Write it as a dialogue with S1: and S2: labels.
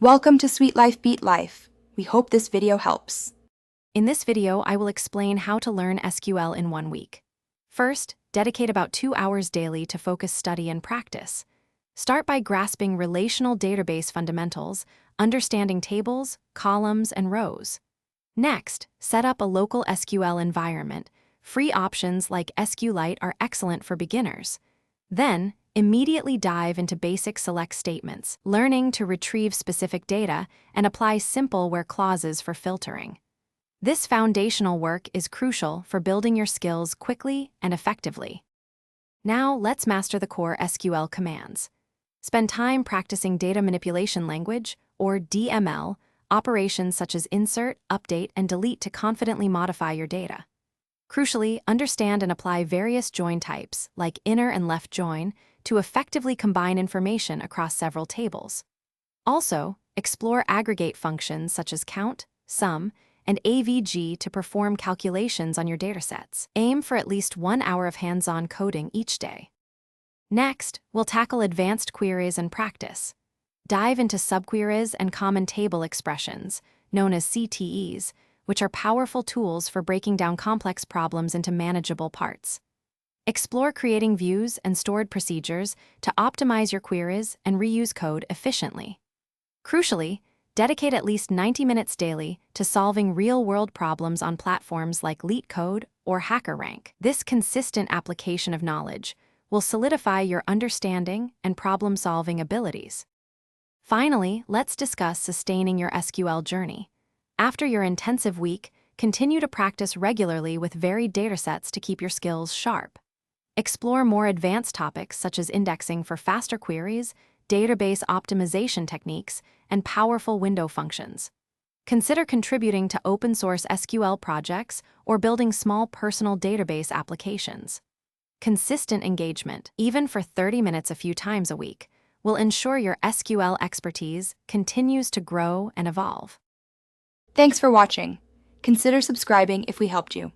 S1: Welcome to Sweet Life Beat Life. We hope this video helps.
S2: In this video, I will explain how to learn SQL in 1 week. First, dedicate about 2 hours daily to focus study and practice. Start by grasping relational database fundamentals, understanding tables, columns, and rows. Next, set up a local SQL environment. Free options like SQLite are excellent for beginners. Then, immediately dive into basic select statements, learning to retrieve specific data and apply simple where clauses for filtering. This foundational work is crucial for building your skills quickly and effectively. Now, let's master the core SQL commands. Spend time practicing data manipulation language, or DML, operations such as insert, update, and delete to confidently modify your data. Crucially, understand and apply various join types, like inner and left join, to effectively combine information across several tables. Also, explore aggregate functions such as count, sum, and AVG to perform calculations on your datasets. Aim for at least 1 hour of hands-on coding each day. Next, we'll tackle advanced queries and practice. Dive into subqueries and common table expressions, known as CTEs, which are powerful tools for breaking down complex problems into manageable parts. Explore creating views and stored procedures to optimize your queries and reuse code efficiently. Crucially, dedicate at least 90 minutes daily to solving real-world problems on platforms like LeetCode or HackerRank. This consistent application of knowledge will solidify your understanding and problem-solving abilities. Finally, let's discuss sustaining your SQL journey. After your intensive week, continue to practice regularly with varied datasets to keep your skills sharp. Explore more advanced topics such as indexing for faster queries, database optimization techniques, and powerful window functions. Consider contributing to open-source SQL projects or building small personal database applications. Consistent engagement, even for 30 minutes a few times a week, will ensure your SQL expertise continues to grow and evolve.
S1: Thanks for watching. Consider subscribing if we helped you.